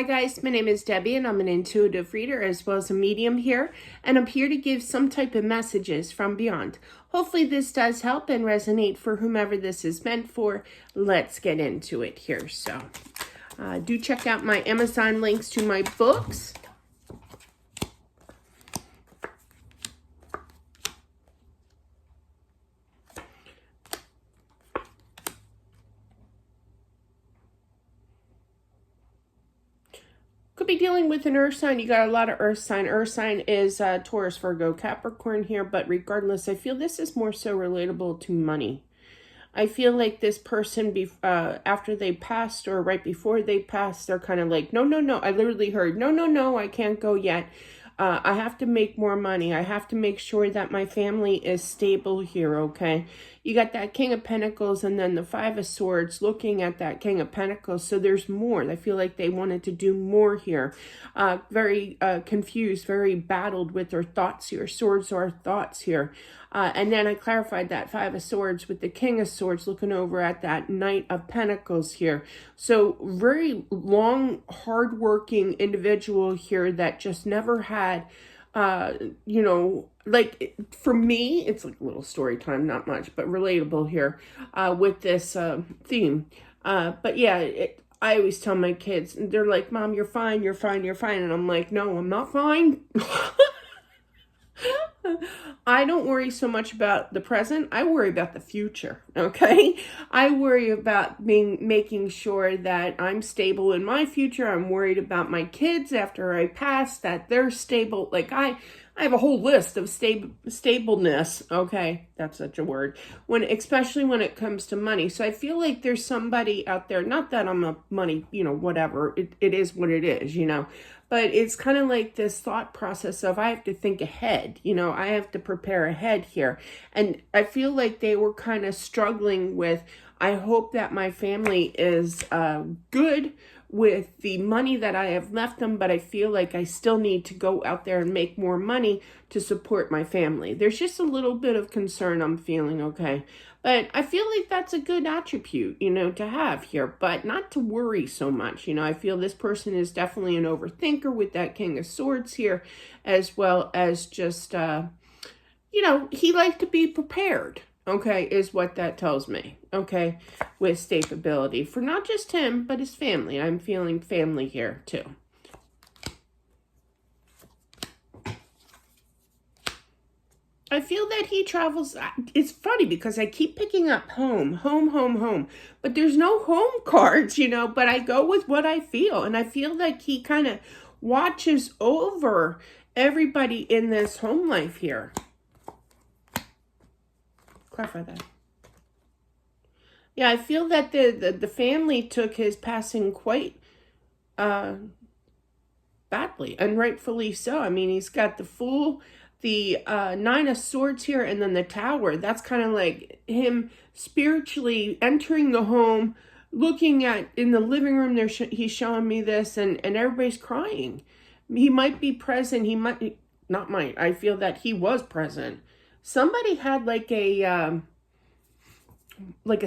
Hi guys, my name is Debbie and I'm an intuitive reader as well as a medium here, and I'm here to give some type of messages from beyond. Hopefully this does help and resonate for whomever this is meant for. Let's get into it here. So do check out my Amazon links to my books. Could be dealing with an earth sign. You got a lot of earth sign. Earth sign is Taurus, Virgo, Capricorn here, but regardless, I feel this is more so relatable to money. I feel like this person, after they passed or right before they passed, they're kind of like, no, no, no. I literally heard, no, no, no, I can't go yet. I have to make more money. I have to make sure that my family is stable here, okay? You got that King of Pentacles and then the Five of Swords looking at that King of Pentacles. So there's more. I feel like they wanted to do more here. Very confused, very battled with their thoughts here. Swords are thoughts here. And then I clarified that Five of Swords with the King of Swords looking over at that Knight of Pentacles here. So very long, hardworking individual here that just never had, you know, like for me, it's like a little story time, not much, but relatable here with this theme. But yeah, I always tell my kids, they're like, Mom, you're fine, you're fine, you're fine. And I'm like, no, I'm not fine. I don't worry so much about the present. I worry about the future, okay? I worry about making sure that I'm stable in my future. I'm worried about my kids after I pass, that they're stable. Like I have a whole list of stableness, okay? That's such a word. Especially when it comes to money. So I feel like there's somebody out there, not that I'm a money, you know, whatever. It is what it is, you know. But it's kind of like this thought process of I have to think ahead, you know, I have to prepare ahead here. And I feel like they were kind of struggling with, I hope that my family is good with the money that I have left them, but I feel like I still need to go out there and make more money to support my family. There's just a little bit of concern I'm feeling, okay? But I feel like that's a good attribute, you know, to have here, but not to worry so much. You know, I feel this person is definitely an overthinker with that King of Swords here, as well as just, you know, he liked to be prepared, okay, is what that tells me, okay, with stability for not just him, but his family. I'm feeling family here too. I feel that he travels. It's funny because I keep picking up home, home, home, home. But there's no home cards, you know, but I go with what I feel. And I feel like he kind of watches over everybody in this home life here. Clarify that. Yeah, I feel that the family took his passing quite badly, and rightfully so. I mean, he's got the Fool, the Nine of Swords here, and then the Tower. That's kind of like him spiritually entering the home, looking at in the living room. He's showing me this, and everybody's crying. He might be present. He might not might. I feel that he was present. Somebody had like a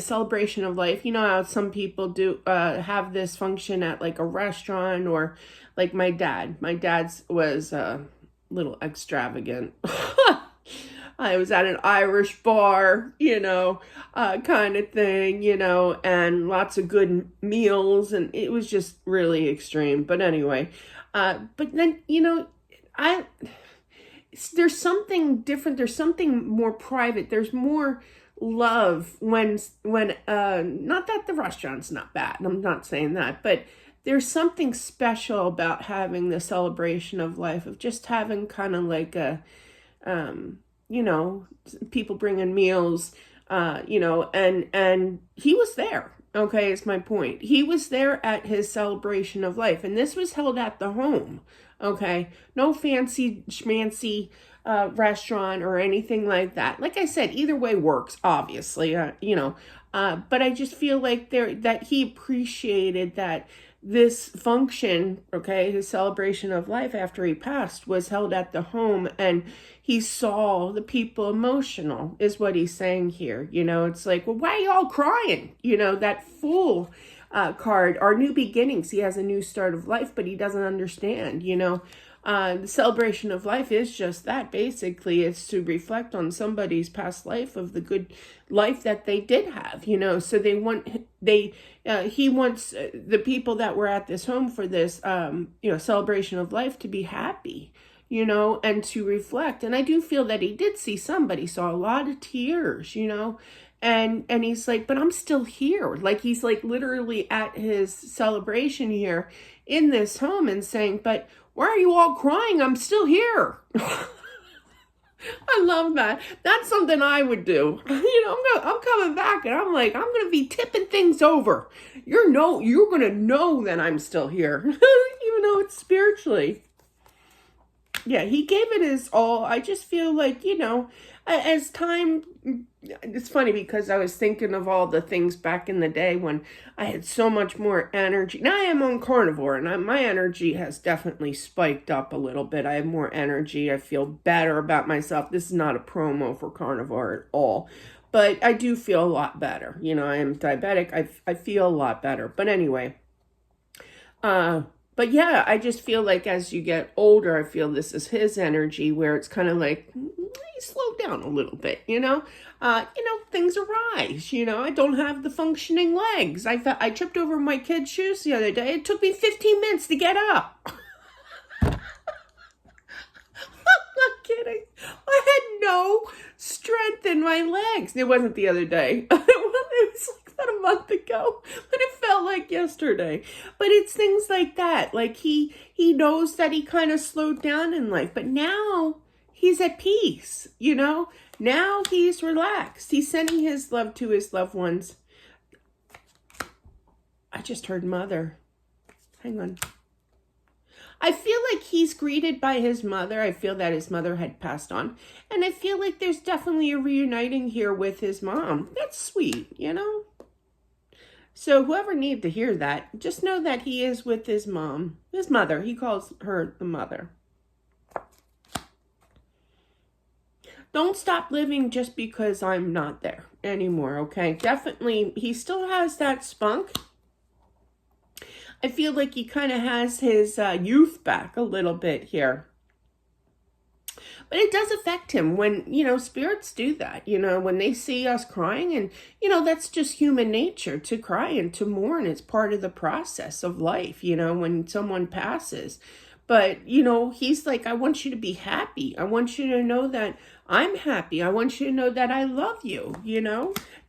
celebration of life. You know how some people do have this function at like a restaurant, or like my dad's was little extravagant. I was at an Irish bar, you know, kind of thing, you know, and lots of good meals, and it was just really extreme. But anyway, but then, you know, there's something different. There's something more private. There's more love when not that the restaurant's not bad. I'm not saying that, but there's something special about having the celebration of life, of just having kind of like a, you know, people bringing meals, you know, and he was there. Okay, is my point. He was there at his celebration of life, and this was held at the home. Okay, no fancy schmancy restaurant or anything like that. Like I said, either way works, obviously, you know, but I just feel like that he appreciated that this function, okay, his celebration of life after he passed, was held at the home, and he saw the people emotional, is what he's saying here. You know, it's like, well, why are you all crying? You know, that Fool card are new beginnings. He has a new start of life, but he doesn't understand, the celebration of life is just that. Basically, it's to reflect on somebody's past life of the good life that they did have, so he wants the people that were at this home for this, celebration of life to be happy, and to reflect. And I do feel that he did see somebody, saw a lot of tears, and he's like, but I'm still here. Like, he's like literally at his celebration here in this home and saying, but why are you all crying? I'm still here. I love that. That's something I would do. I'm coming back and I'm like, I'm going to be tipping things over. You're going to know that I'm still here, even though it's spiritually. Yeah, he gave it his all. I just feel like, as time, it's funny because I was thinking of all the things back in the day when I had so much more energy. Now I am on carnivore and my energy has definitely spiked up a little bit. I have more energy. I feel better about myself. This is not a promo for carnivore at all, but I do feel a lot better. I am diabetic. I feel a lot better. But anyway, but yeah, I just feel like as you get older, I feel this is his energy where it's kind of like, slow down a little bit, things arise, I don't have the functioning legs. I tripped over my kid's shoes the other day. It took me 15 minutes to get up. I'm not kidding. I had no strength in my legs. It wasn't the other day. It was like about a month ago, but it felt like yesterday. But it's things like that. Like he knows that he kind of slowed down in life, but now he's at peace, Now he's relaxed. He's sending his love to his loved ones. I just heard mother. Hang on. I feel like he's greeted by his mother. I feel that his mother had passed on. And I feel like there's definitely a reuniting here with his mom. That's sweet, So whoever needed to hear that, just know that he is with his mom. His mother. He calls her the mother. Don't stop living just because I'm not there anymore, okay? Definitely, he still has that spunk. I feel like he kind of has his youth back a little bit here. But it does affect him when, spirits do that, when they see us crying. And, that's just human nature to cry and to mourn. It's part of the process of life, when someone passes. But, he's like, I want you to be happy. I want you to know that I'm happy. I want you to know that I love you,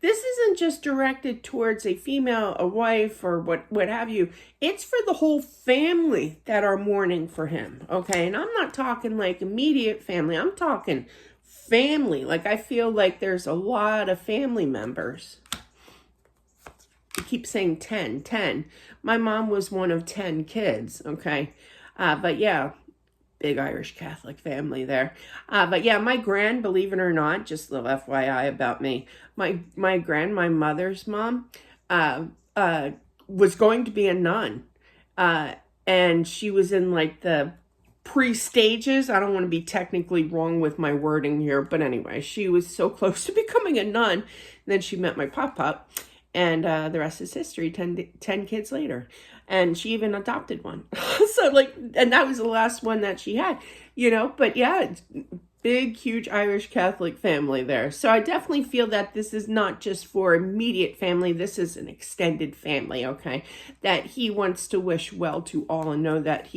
This isn't just directed towards a female, a wife, or what have you. It's for the whole family that are mourning for him, okay? And I'm not talking like immediate family. I'm talking family. Like, I feel like there's a lot of family members. I keep saying 10. My mom was one of 10 kids, okay? But yeah, big Irish Catholic family there. But yeah, my gran, believe it or not, just a little FYI about me, my gran, my mother's mom, was going to be a nun. And she was in like the pre-stages. I don't want to be technically wrong with my wording here, but anyway, she was so close to becoming a nun. And then she met my pop-pop, and the rest is history. 10 kids later. And she even adopted one. So and that was the last one that she had, but yeah, big, huge Irish Catholic family there. So I definitely feel that this is not just for immediate family. This is an extended family, okay? That he wants to wish well to all and know that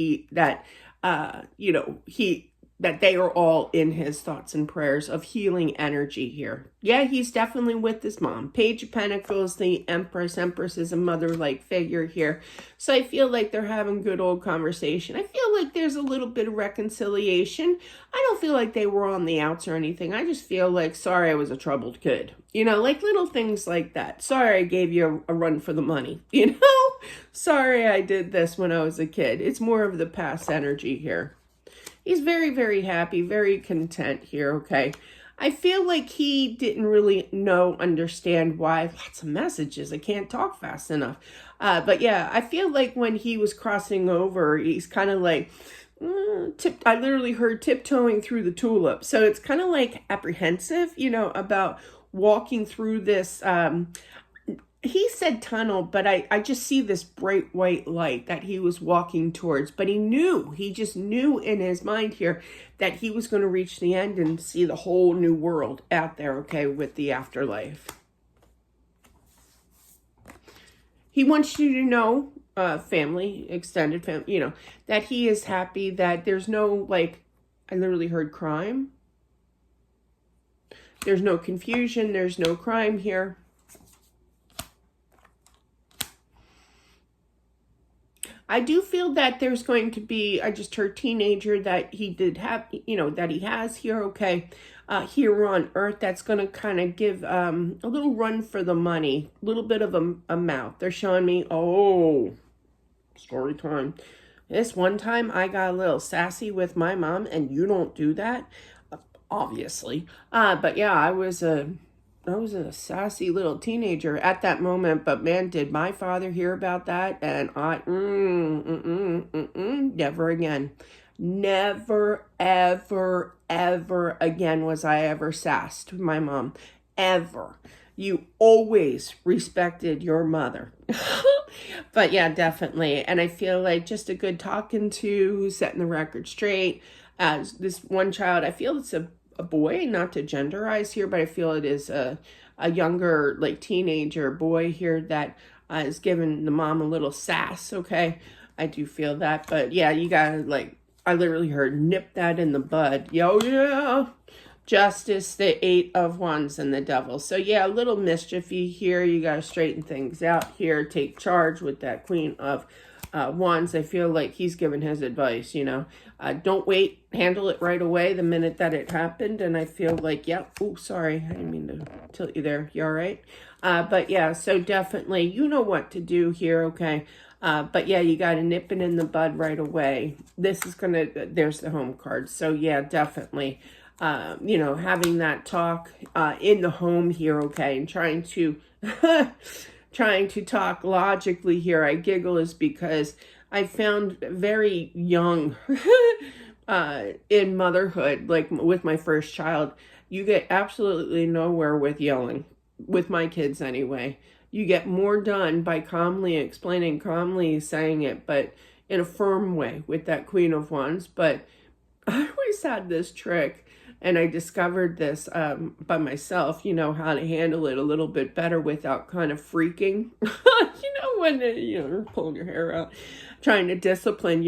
that they are all in his thoughts and prayers of healing energy here. Yeah, he's definitely with his mom. Page of Pentacles, the Empress. Empress is a mother-like figure here. So I feel like they're having good old conversation. I feel like there's a little bit of reconciliation. I don't feel like they were on the outs or anything. I just feel like, sorry, I was a troubled kid. Like little things like that. Sorry, I gave you a run for the money. Sorry, I did this when I was a kid. It's more of the past energy here. He's very, very happy, very content here, okay? I feel like he didn't really understand why. Lots of messages. I can't talk fast enough. But yeah, I feel like when he was crossing over, he's kind of like, I literally heard tiptoeing through the tulips. So it's kind of like apprehensive, about walking through this he said tunnel, but I just see this bright white light that he was walking towards. But he just knew in his mind here that he was going to reach the end and see the whole new world out there, okay, with the afterlife. He wants you to know, family, extended family, that he is happy, that there's no, like, I literally heard crime. There's no confusion. There's no crime here. I do feel that there's going to be, I just heard teenager that he did have, that he has here, okay, here on earth, that's going to kind of give a little run for the money, a little bit of a mouth. They're showing me, oh, story time. This one time I got a little sassy with my mom, and you don't do that, obviously. But yeah, I was a sassy little teenager at that moment, but man, did my father hear about that, and I, never again. Never, ever, ever again was I ever sassed my mom. Ever. You always respected your mother. But yeah, definitely. And I feel like just a good talking to, setting the record straight. As this one child, I feel it's a boy, not to genderize here, but I feel it is a younger, like, teenager boy here that is giving the mom a little sass, okay? I do feel that, but yeah, you gotta, like, I literally heard nip that in the bud. Yo, yeah. Justice, the 8 of Wands, and the Devil. So yeah, a little mischiefy here. You gotta straighten things out here. Take charge with that Queen of Wands. I feel like he's giving his advice, don't wait, handle it right away the minute that it happened. And I feel like, yep, oh, sorry, I didn't mean to tilt you there. You all right? But yeah, so definitely, you know what to do here, okay? But yeah, you got to nip it in the bud right away. This is there's the home card. So yeah, definitely, having that talk in the home here, okay, and trying to talk logically here. I giggle is because I found very young in motherhood, like with my first child, you get absolutely nowhere with yelling, with my kids anyway. You get more done by calmly explaining, calmly saying it, but in a firm way with that Queen of Wands. But I always had this trick, and I discovered this by myself, how to handle it a little bit better without kind of freaking, when you're pulling your hair out, trying to discipline,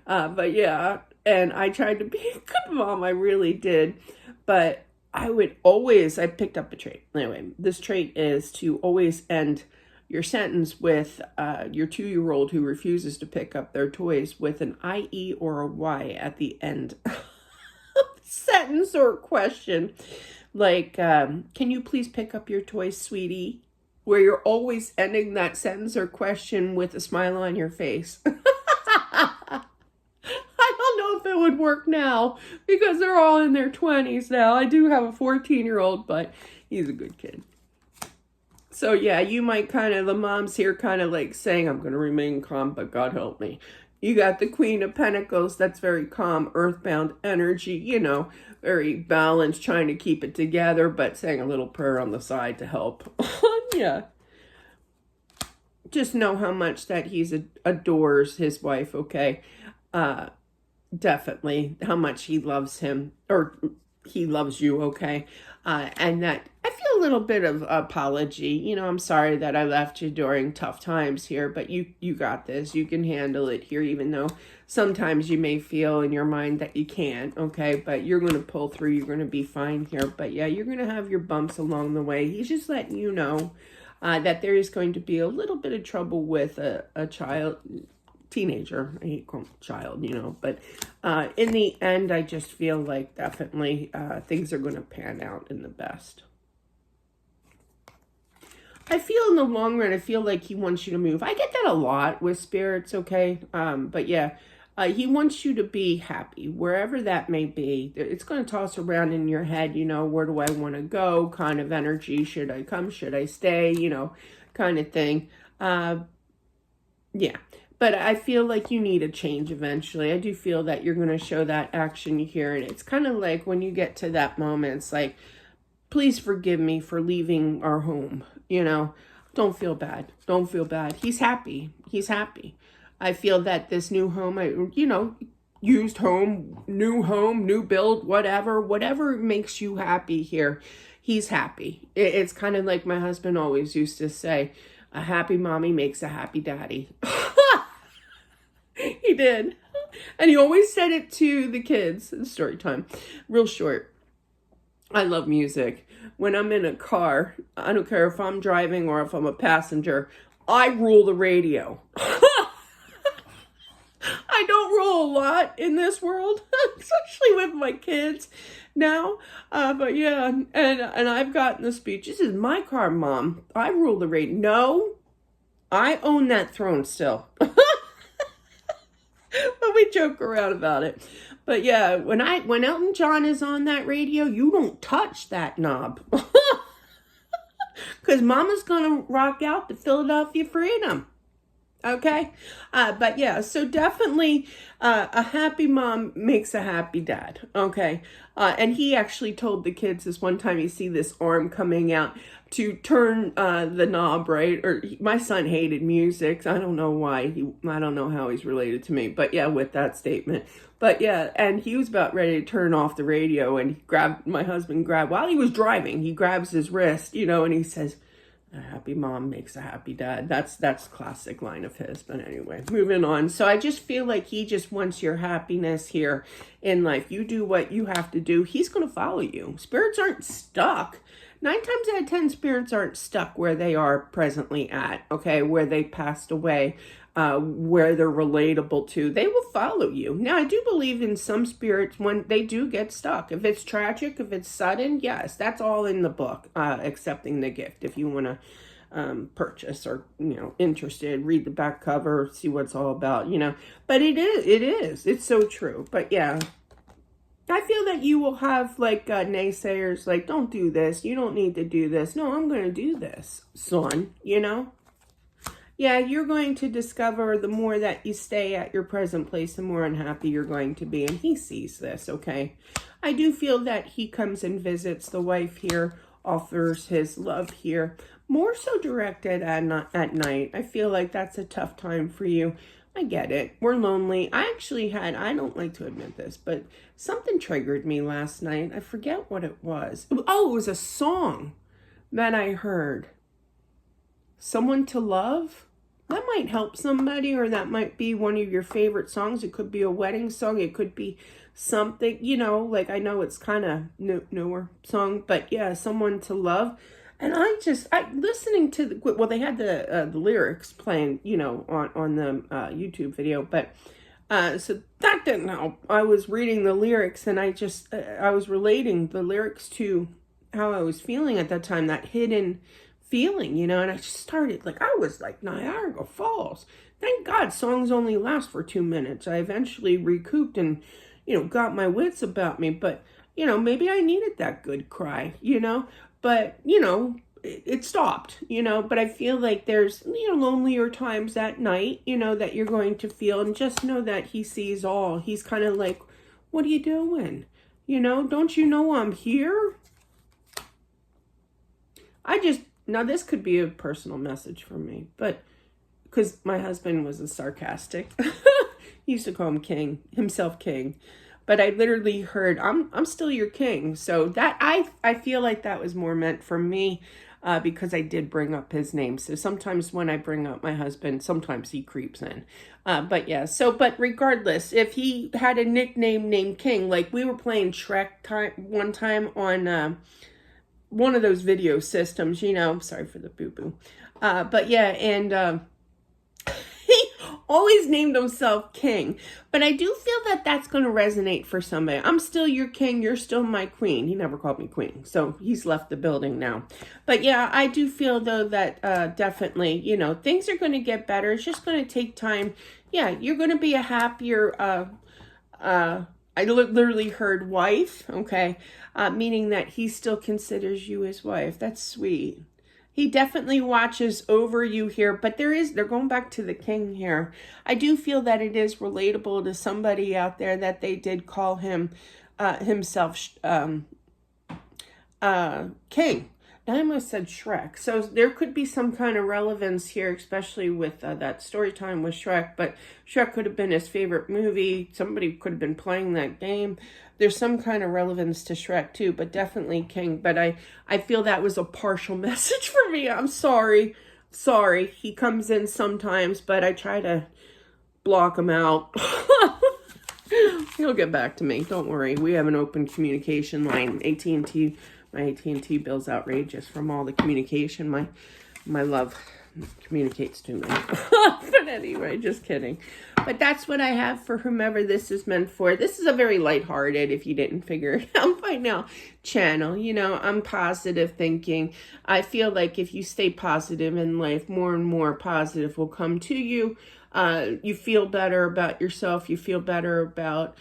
but yeah, and I tried to be a good mom, I really did, but I picked up a trait. Anyway, this trait is to always end your sentence with your 2-year-old who refuses to pick up their toys with an IE or a Y at the end. Sentence or question. Like, can you please pick up your toys, sweetie? Where you're always ending that sentence or question with a smile on your face. I don't know if it would work now because they're all in their 20s now. I do have a 14-year-old, but he's a good kid. So yeah, you might the mom's here like saying, I'm going to remain calm, but God help me. You got the Queen of Pentacles. That's very calm, earthbound energy, very balanced, trying to keep it together, but saying a little prayer on the side to help. Yeah. Just know how much that he adores his wife, okay? Definitely how much he loves him, or he loves you, okay? And that I feel a little bit of apology. I'm sorry that I left you during tough times here, but you got this. You can handle it here, even though sometimes you may feel in your mind that you can't, okay? But you're going to pull through. You're going to be fine here. But yeah, you're going to have your bumps along the way. He's just letting you know that there is going to be a little bit of trouble with a child, teenager. I hate calling child, but in the end, I just feel like definitely things are going to pan out in the best. I feel in the long run, I feel like he wants you to move. I get that a lot with spirits, okay? But yeah, he wants you to be happy, wherever that may be. It's going to toss around in your head, where do I want to go? Kind of energy, should I come? Should I stay? Kind of thing. Yeah. But I feel like you need a change eventually. I do feel that you're going to show that action here. And it's kind of like when you get to that moment, it's like, please forgive me for leaving our home. Don't feel bad. Don't feel bad. He's happy. He's happy. I feel that this new home, used home, new build, whatever makes you happy here, he's happy. It's kind of like my husband always used to say, a happy mommy makes a happy daddy. He did. And he always said it to the kids. Story time. Real short. I love music. When I'm in a car, I don't care if I'm driving or if I'm a passenger, I rule the radio. I don't rule a lot in this world, especially with my kids now. But yeah, and I've gotten the speech. This is my car, Mom. I rule the radio. No, I own that throne still. But we joke around about it. But yeah, when Elton John is on that radio, you don't touch that knob. Because Mama's going to rock out the Philadelphia Freedom. Okay? But yeah, so definitely a happy mom makes a happy dad. Okay? And he actually told the kids this one time, you see this arm coming out, to turn the knob, right? Or my son hated music. I don't know why. I don't know how he's related to me. But yeah, with that statement. But yeah, and he was about ready to turn off the radio, and my husband grabbed, while he was driving, he grabs his wrist, and he says, a happy mom makes a happy dad. That's a classic line of his. But anyway, moving on. So I just feel like he just wants your happiness here in life. You do what you have to do. He's going to follow you. Spirits aren't stuck. 9 times out of 10, spirits aren't stuck where they are presently at, okay, where they passed away, where they're relatable to. They will follow you. Now, I do believe in some spirits when they do get stuck. If it's tragic, if it's sudden, yes, that's all in the book, accepting the gift. If you want to purchase or, interested, read the back cover, see what it's all about, But it is. It's so true. But yeah. I feel that you will have naysayers like, don't do this. You don't need to do this. No, I'm going to do this, son, Yeah, you're going to discover the more that you stay at your present place, the more unhappy you're going to be. And he sees this, okay? I do feel that he comes and visits the wife here, offers his love here, more so directed at night. I feel like that's a tough time for you. I get it. We're lonely. I don't like to admit this, but something triggered me last night. I forget what it was. Oh, it was a song that I heard. Someone to Love? That might help somebody, or that might be one of your favorite songs. It could be a wedding song. It could be something, I know it's kind of newer song, but yeah, Someone to Love. And listening to they had the lyrics playing, on the YouTube video, but so that didn't help. I was reading the lyrics, and I was relating the lyrics to how I was feeling at that time, that hidden feeling, and I just started, I was like Niagara Falls. Thank God songs only last for 2 minutes. I eventually recouped and, got my wits about me, but, maybe I needed that good cry, but, it stopped, but I feel like there's, lonelier times at night, that you're going to feel, and just know that he sees all. He's kind of like, what are you doing? Don't you know I'm here? Now this could be a personal message for me, but because my husband was a sarcastic, he used to call himself king. But I literally heard, I'm still your king. So that I feel like that was more meant for me, because I did bring up his name. So sometimes when I bring up my husband, sometimes he creeps in. But yeah, but regardless, if he had a nickname named King, like we were playing Shrek one time on one of those video systems, sorry for the boo-boo. But yeah, and he always named himself King. But I do feel that that's going to resonate for somebody. I'm still your king. You're still my queen. He never called me queen. So he's left the building now. But yeah, I do feel though that definitely, things are going to get better. It's just going to take time. Yeah, you're going to be a happier, I literally heard wife, okay, meaning that he still considers you his wife. That's sweet. He definitely watches over you here, but they're going back to the king here. I do feel that it is relatable to somebody out there that they did call him himself king. I almost said Shrek. So there could be some kind of relevance here, especially with that story time with Shrek. But Shrek could have been his favorite movie. Somebody could have been playing that game. There's some kind of relevance to Shrek too, but definitely King. But I feel that was a partial message for me. I'm sorry. Sorry. He comes in sometimes, but I try to block him out. He'll get back to me. Don't worry. We have an open communication line. AT&T. My AT&T bill's outrageous from all the communication my love communicates to me. But anyway, just kidding. But that's what I have for whomever this is meant for. This is a very lighthearted, if you didn't figure it out by now, channel. You know, I'm positive thinking. I feel like if you stay positive in life, more and more positive will come to you. You feel better about yourself. You feel better about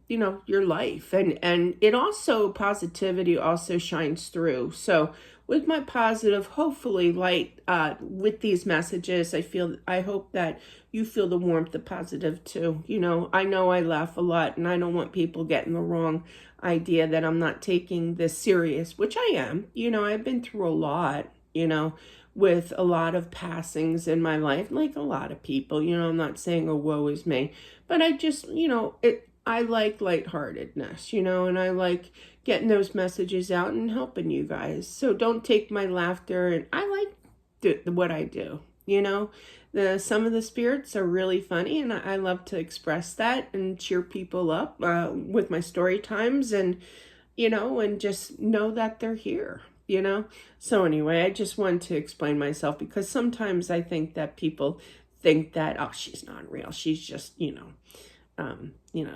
you know, your life, and it also, positivity also shines through. So with my positive, hopefully light, with these messages, I hope that you feel the warmth of positive too. You know I laugh a lot, and I don't want people getting the wrong idea that I'm not taking this serious, which I am. You know, I've been through a lot, you know, with a lot of passings in my life, like a lot of people. You know, I'm not saying, oh, woe is me, but I just, you know, I like lightheartedness, you know, and I like getting those messages out and helping you guys. So don't take my laughter, and I like what I do, you know. Some of the spirits are really funny, and I love to express that and cheer people up with my story times, and, you know, and just know that they're here, you know. So anyway, I just wanted to explain myself, because sometimes I think that people think that, oh, she's not real. She's just, you know,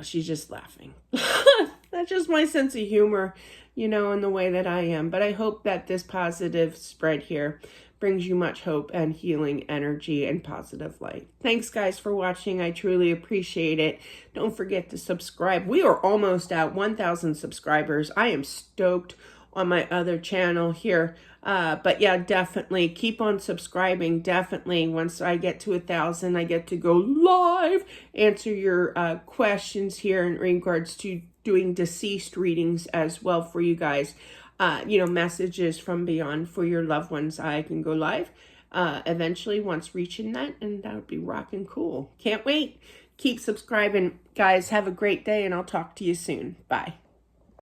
she's just laughing. That's just my sense of humor, you know, in the way that I am. But I hope that this positive spread here brings you much hope and healing energy and positive light. Thanks, guys, for watching. I truly appreciate it. Don't forget to subscribe. We are almost at 1,000 subscribers. I am stoked on my other channel here. But yeah, definitely keep on subscribing. Definitely, once I get to 1,000, I get to go live, answer your questions here in regards to doing deceased readings as well for you guys. You know, messages from beyond for your loved ones. I can go live eventually once reaching that, and that would be rocking cool. Can't wait. Keep subscribing, guys. Have a great day, and I'll talk to you soon. Bye.